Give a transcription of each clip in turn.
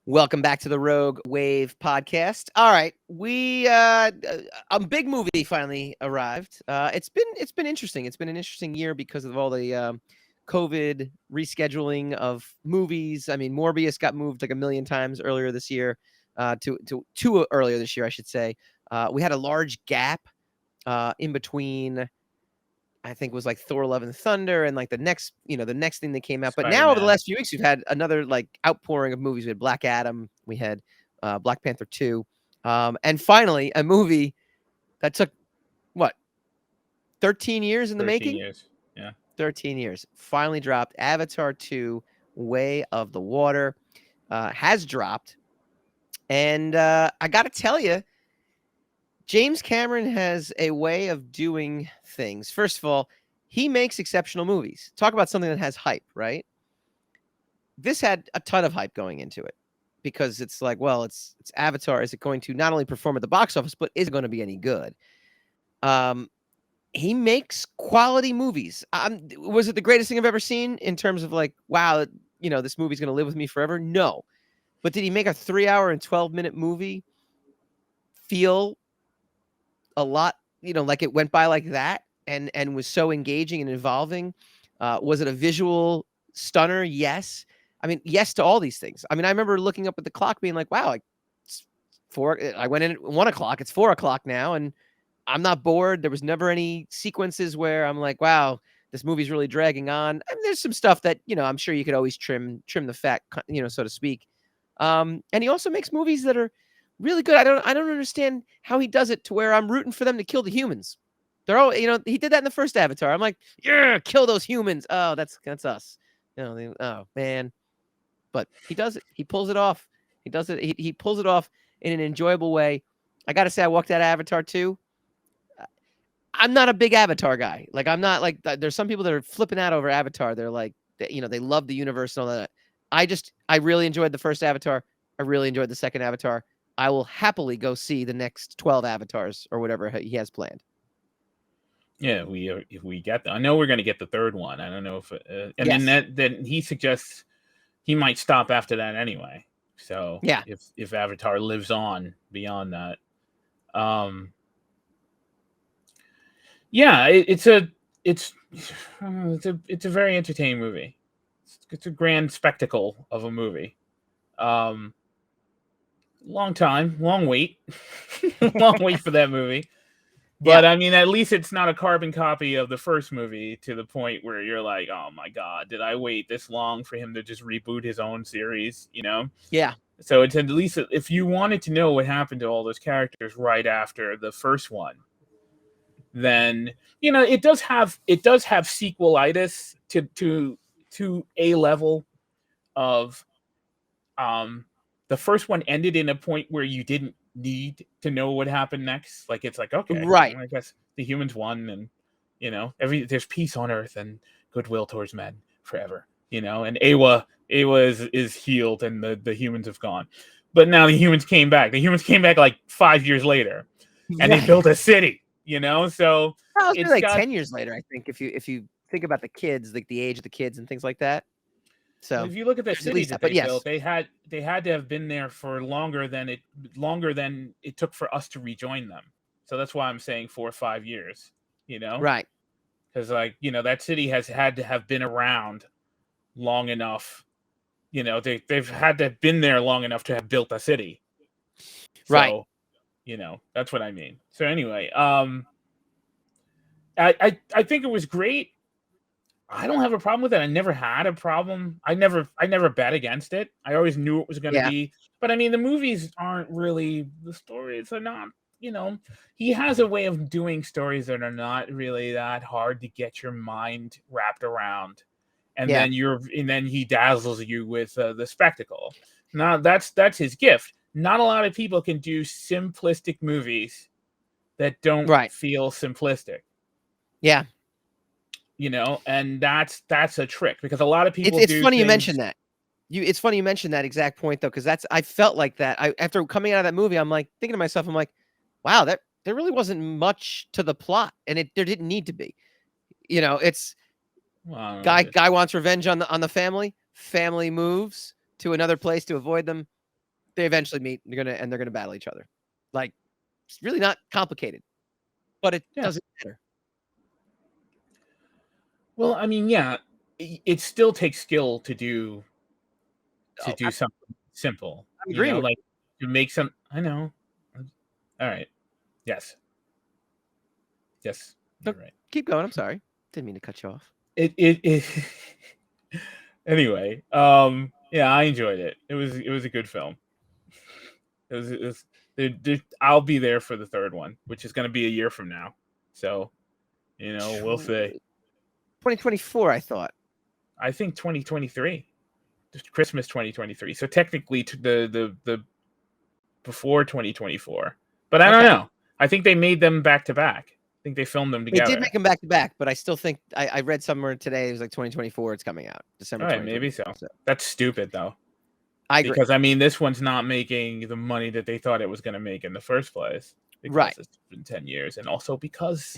Welcome back to the Rogue Wave Podcast. All right, a big movie finally arrived. It's been interesting. It's been an interesting year because of all the COVID rescheduling of movies. I mean, Morbius got moved like a million times earlier this year, to earlier this year, I should say. We had a large gap in between. I think it was like Thor: Love and Thunder and like the next thing that came out. But now over the Spider-Man. last few weeks, we've had another like outpouring of movies. We had Black Adam, we had Black Panther 2, and finally a movie that took what 13 years in the 13 making. years. Yeah. 13 years finally dropped. Avatar 2: Way of the Water has dropped, and I got to tell you, James Cameron has a way of doing things. First of all, he makes exceptional movies. Talk about something that has hype, right? This had a ton of hype going into it because it's like, well, it's Avatar. Is it going to not only perform at the box office, but is it going to be any good? Um, he makes quality movies. Was it the greatest thing I've ever seen in terms of like, wow, this movie's going to live with me forever? No. But did he make a 3 hour and 12-minute movie feel a lot, like it went by like that and was so engaging and involving? Was it a visual stunner? Yes. I mean, yes to all these things. I mean, I remember looking up at the clock being like, wow, it's 4. I went in at 1 o'clock. It's 4 o'clock now. And I'm not bored. There was never any sequences where I'm like, wow, this movie's really dragging on. I mean, there's some stuff that, I'm sure you could always trim the fat, so to speak. And he also makes movies that are really good. I don't understand how he does it to where I'm rooting for them to kill the humans. They're all, he did that in the first Avatar. I'm like, yeah, kill those humans. Oh, that's us. Oh man. But he does it. He pulls it off. He does it. He pulls it off in an enjoyable way. I got to say, I walked out of Avatar 2. I'm not a big Avatar guy. Like, I'm not like, there's some people that are flipping out over Avatar. They're like, they love the universe and all that. I really enjoyed the first Avatar. I really enjoyed the second Avatar. I will happily go see the next 12 Avatars or whatever he has planned. Yeah, if we get I know we're going to get the third one. I don't know if and Yes. then he suggests he might stop after that anyway. So Yeah. if Avatar lives on beyond that, um, yeah, it's a very entertaining movie. It's a grand spectacle of a movie. Um, long time, long wait, long wait for that movie. Yeah. But I mean, at least it's not a carbon copy of the first movie to the point where you're like, oh my God, did I wait this long for him to just reboot his own series? Yeah. So it's at least if you wanted to know what happened to all those characters right after the first one, then it does have sequelitis to a level of the first one ended in a point where you didn't need to know what happened next. Like it's like, okay, Right. I guess the humans won, and there's peace on Earth and goodwill towards men forever. And Awa is healed, and the humans have gone. But now the humans came back. The humans came back like 5 years later, and they Right. built a city. So Well, it's it's like got 10 years later, I think, if you think about the kids, like the age of the kids and things like that. Well, So if you look at the there's at city least that that. But they built, yes. they had to have been there for longer than it took for us to rejoin them. So that's why I'm saying 4 or 5 years. You know, Right. because that city has had to have been around long enough. They've had to have been there long enough to have built a city. Right. So that's what I mean. So anyway, I think it was great. I don't have a problem with it. I never had a problem. I never bet against it. I always knew it was going to Yeah. be. But I mean, the movies aren't really the stories are not. He has a way of doing stories that are not really that hard to get your mind wrapped around, and Yeah. then he dazzles you with the spectacle. Now that's his gift. Not a lot of people can do simplistic movies that don't Right. feel simplistic. Yeah. And that's a trick because a lot of It's people it's do funny you mentioned things. that. It's funny you mentioned that exact point though, because I felt like that. After coming out of that movie, I'm like thinking to myself, I'm like, wow, that there really wasn't much to the plot, and there didn't need to be. It's Well, guy wants revenge on the family. Family moves to another place to avoid them. They eventually meet. They're gonna battle each other. Like, it's really not complicated, but it doesn't matter. Well, I mean, yeah, it still takes skill to do something simple. I'm agreeing with Like to make some. I know. All right. Yes. Yes. You're right. Keep going. I'm sorry. Didn't mean to cut you off. It Anyway, yeah, I enjoyed it. It was a good film. I'll be there for the third one, which is going to be a year from now. So, we'll see. 2024, I thought. I think 2023, just Christmas 2023. So technically, the before 2024, but I don't know. I think they made them back to back. I think they filmed them together. They did make them back to back, but I still think I read somewhere today it was like 2024. It's coming out December. All right, maybe so. That's stupid though. I agree. Because I mean, this one's not making the money that they thought it was going to make in the first place. Because right. It's been 10 years, and also because,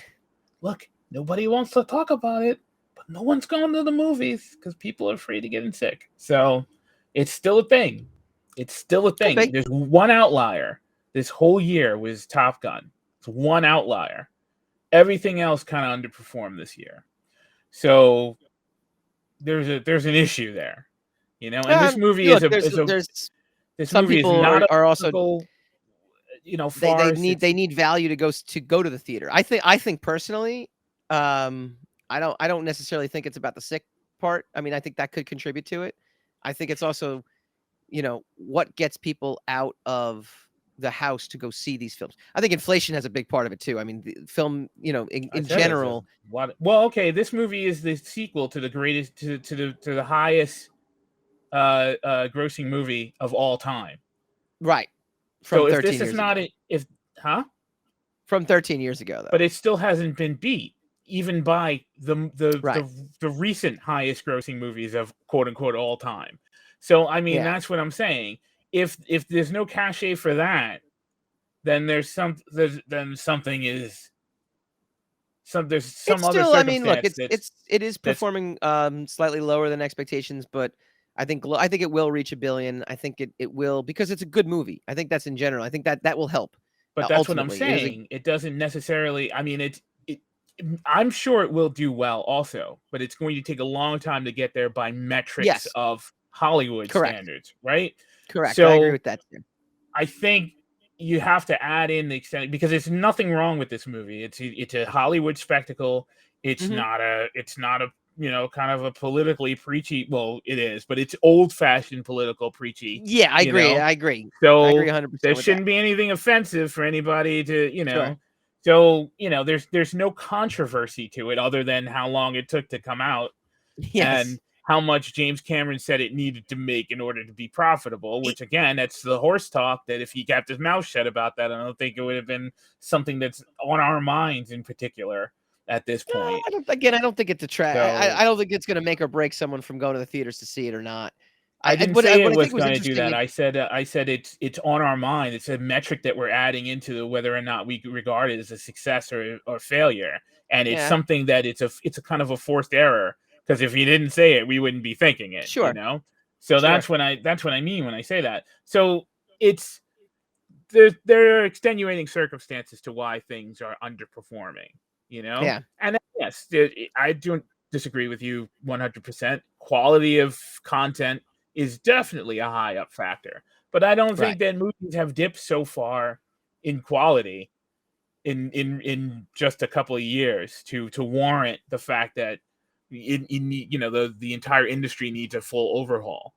look, nobody wants to talk about it, but no one's going to the movies because people are afraid of getting sick. So it's still a thing. It's still a thing. Okay. There's one outlier. This whole year was Top Gun. It's one outlier. Everything else kind of underperformed this year. So there's an issue there. And this movie look, this some movie people is not are also farce. they need value to go to the theater. I think personally, I don't necessarily think it's about the sick part. I mean, I think that could contribute to it. I think it's also, what gets people out of the house to go see these films. I think inflation has a big part of it too. I mean, the film, in general. Well, okay, this movie is the sequel to the greatest to the highest grossing movie of all time. Right. So if this is not from 13 years ago though. But it still hasn't been beat even by the recent highest grossing movies of quote unquote all time. So I mean, that's what I'm saying. If there's no cachet for that, then there's some other circumstance. I mean, look, it is performing slightly lower than expectations, but I think it will reach $1 billion. I think it will, because it's a good movie. I think that's in general. I think that will help. But that's what I'm saying. It doesn't necessarily. I mean, I'm sure it will do well also, but it's going to take a long time to get there by metrics of Hollywood standards, right? Correct. So I agree with that too. I think you have to add in the extent, because there's nothing wrong with this movie. It's a Hollywood spectacle. It's not a kind of a politically preachy. Well, it is, but it's old-fashioned political preachy. Yeah, I agree. I agree. So I agree 100%. There shouldn't be anything offensive for anybody to, Sure. So there's no controversy to it other than how long it took to come out. Yes. And how much James Cameron said it needed to make in order to be profitable, which again, that's the horse talk, that if he kept his mouth shut about that, I don't think it would have been something that's on our minds in particular at this point. I don't think it's a trap. I don't think it's going to make or break someone from going to the theaters to see it or not. I didn't say it was going to do that. I said it's on our mind. It's a metric that we're adding into whether or not we regard it as a success or failure. And it's something that it's a kind of a forced error. Because if you didn't say it, we wouldn't be thinking it. Sure. So that's what I mean when I say that. So there are extenuating circumstances to why things are underperforming. Yeah. And yes, I don't disagree with you 100%. Quality of content is definitely a high up factor, but I don't think that movies have dipped so far in quality in just a couple of years to warrant the fact that the entire industry needs a full overhaul.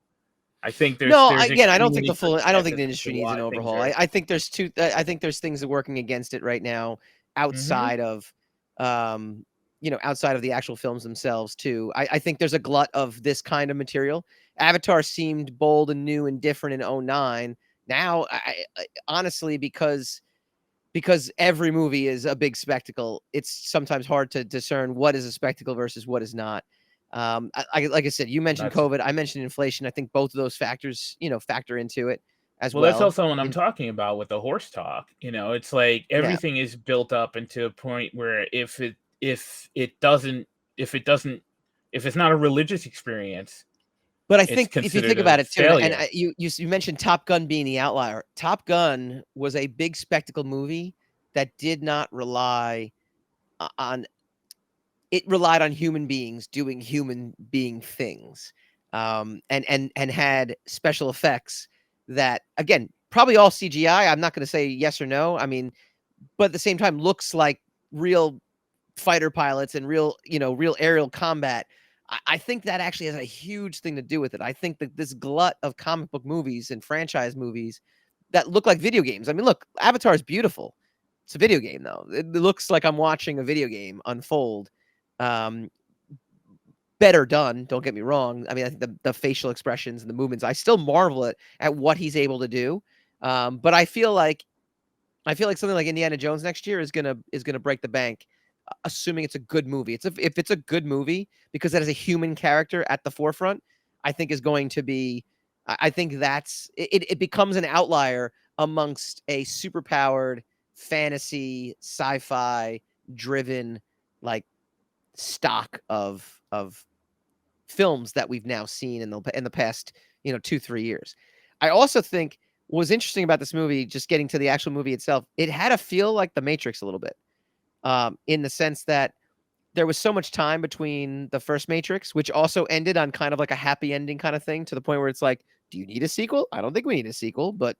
I think there's I don't think the industry needs an overhaul. I think there's things that are working against it right now outside of outside of the actual films themselves too. I think there's a glut of this kind of material. Avatar seemed bold and new and different in 2009. Now, I honestly, because every movie is a big spectacle, it's sometimes hard to discern what is a spectacle versus what is not. Like I said, you mentioned COVID. I mentioned inflation. I think both of those factors, factor into it as well. Well, that's also what I'm talking about with the horse talk. It's like everything is built up into a point where if it's not a religious experience, But I it's think if you considered think a about it too, and failure. you mentioned Top Gun being the outlier. Top Gun was a big spectacle movie that did not rely on it relied on human beings doing human being things, and had special effects that, again, probably all CGI. I'm not going to say yes or no. I mean, but at the same time, looks like real fighter pilots and real aerial combat. I think that actually has a huge thing to do with it. I think that this glut of comic book movies and franchise movies that look like video games. I mean, look, Avatar is beautiful. It's a video game, though. It looks like I'm watching a video game unfold. Um, Better done. Don't get me wrong. I mean, I think the facial expressions and the movements. I still marvel at what he's able to do. But I feel like something like Indiana Jones next year is gonna break the bank, assuming it's a good movie. If it's a good movie, because that has a human character at the forefront, I think is going to be. I think that's it. It becomes an outlier amongst a superpowered fantasy sci-fi driven like stock of films that we've now seen in the past 2-3 years. I also think what was interesting about this movie, just getting to the actual movie itself, it had a feel like The Matrix a little bit, in the sense that there was so much time between the first Matrix, which also ended on kind of like a happy ending kind of thing, to the point where it's like, do you need a sequel? I don't think we need a sequel, but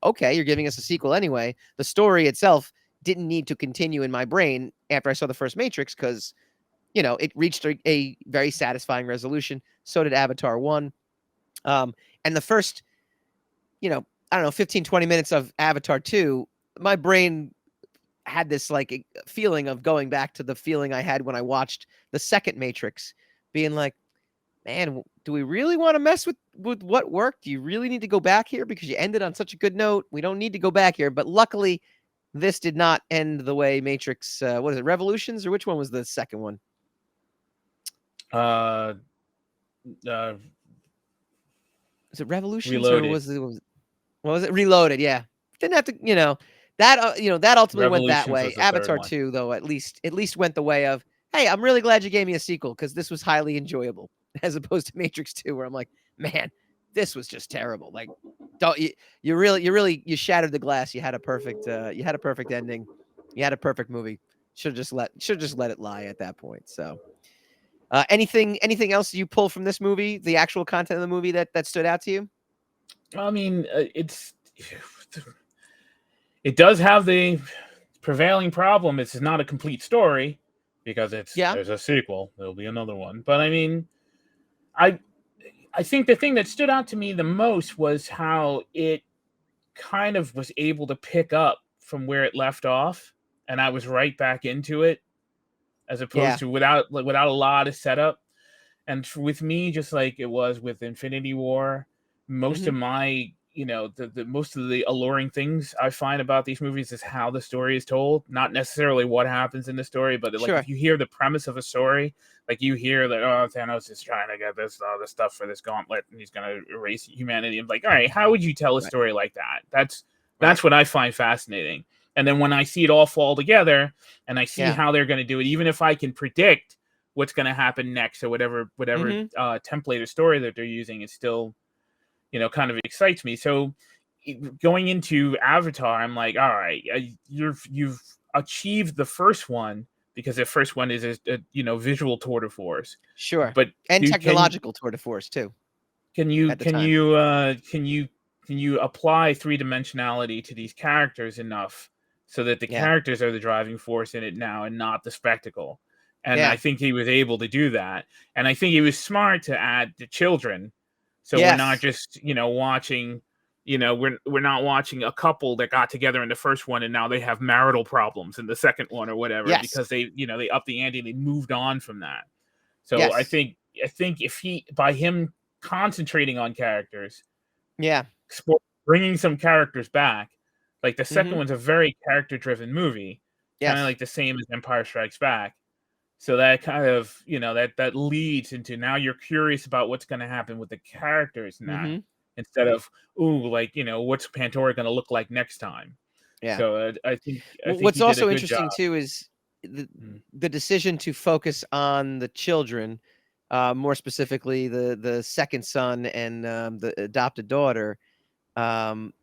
okay, you're giving us a sequel anyway. The story itself didn't need to continue in my brain after I saw the first Matrix, because it reached a very satisfying resolution. So did Avatar 1. And the first, I don't know, 15, 20 minutes of Avatar 2, my brain had this like feeling of going back to the feeling I had when I watched the second Matrix, being like, man, do we really want to mess with what worked? Do you really need to go back here because you ended on such a good note? We don't need to go back here. But luckily, this did not end the way Matrix, what is it, Revolutions, or which one was the second one? Uh, uh, Was it Revolutions, or Reloaded. was it Reloaded? Yeah, didn't have to. That ultimately went that Revolutions way. was the third Avatar one. 2, though, at least went the way of, hey, I'm really glad you gave me a sequel because this was highly enjoyable, as opposed to Matrix 2, where I'm like, man, this was just terrible. Like, don't you shattered the glass. You had a perfect ending. You had a perfect movie. Should just let it lie at that point. So, anything else you pull from this movie, the actual content of the movie that stood out to you? I mean, it does have the prevailing problem. It's not a complete story because Yeah. there's a sequel. There'll be another one. But I mean, I I think the thing that stood out to me the most was how it kind of was able to pick up from where it left off, and I was right back into it, as Yeah. opposed to without a lot of setup. And with me, just like it was with Infinity War, most of Mhm. my, the most of the alluring things I find about these movies is how the story is told, not necessarily what happens in the story, but like Sure. if you hear the premise of a story, like you hear that, oh, Thanos is trying to get this stuff for this gauntlet and he's going to erase humanity. I'm like, all right, how would you tell a Right. story like that? Right. That's what I find fascinating. And then when I see it all fall together and I see Yeah. how they're going to do it, even if I can predict what's going to happen next or whatever Mhm. template or story that they're using, it still kind of excites me. So going into Avatar, I'm like, all right, you've achieved the first one, because the first one is a visual tour de force, Sure. but And you can technological tour de force too can you at the can time. you uh can you apply three-dimensionality to these characters enough so that the Yeah. characters are the driving force in it now and not the spectacle? And I Yeah. think he was able to do that. And I think he was smart to add the children. So we're not Yes. just, watching, we're not watching a couple that got together in the first one and now they have marital problems in the second one or whatever, Yes. because they upped the ante and they moved on from that. So I Yes. think if by him concentrating on characters, Yeah. bringing some characters back, like the second Mhm. one's a very character driven movie, kind of Yes. like the same as Empire Strikes Back. So that kind of that leads into, now you're curious about what's going to happen with the characters in that, Mhm. instead of, ooh, like, what's Pandora going to look like next time. Yeah. So I think What's he did a also good job. interesting too is the Mm. the decision to focus on the children, more specifically the second son and the adopted daughter, I've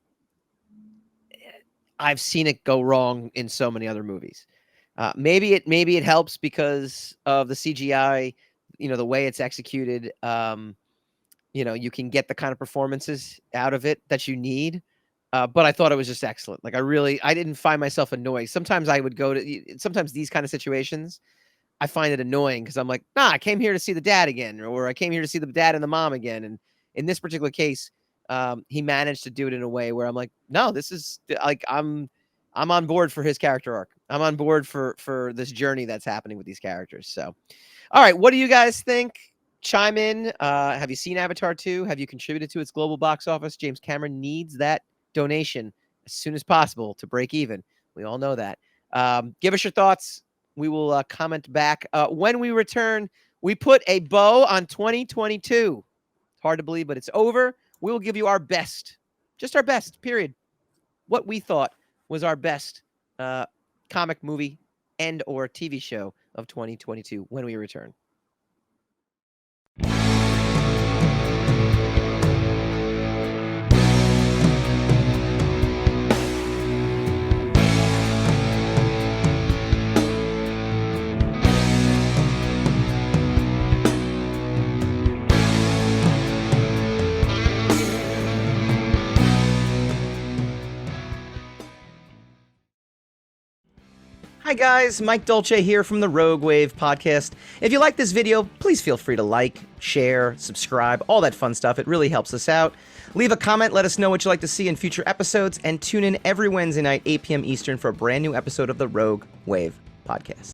seen it go wrong in so many other movies. Maybe it helps because of the CGI, the way it's executed. You can get the kind of performances out of it that you need. But I thought it was just excellent. Like I didn't find myself annoyed. Sometimes I would sometimes these kind of situations, I find it annoying because I'm like, nah, I came here to see the dad again, or I came here to see the dad and the mom again. And in this particular case, he managed to do it in a way where I'm like, no, this is like I'm on board for his character arc. I'm on board for this journey that's happening with these characters. So, all right, what do you guys think? Chime in. Have you seen Avatar 2? Have you contributed to its global box office? James Cameron needs that donation as soon as possible to break even. We all know that. Give us your thoughts. We will comment back. When we return, we put a bow on 2022. It's hard to believe, but it's over. We will give you our best, just our best, period. What we thought was our best comic movie and or TV show of 2022 when we return. Hi guys, Mike Dolce here from the Rogue Wav Podcast. If you like this video, please feel free to like, share, subscribe, all that fun stuff. It really helps us out. Leave a comment, let us know what you'd like to see in future episodes, and tune in every Wednesday night, 8 p.m. Eastern for a brand new episode of the Rogue Wav Podcast.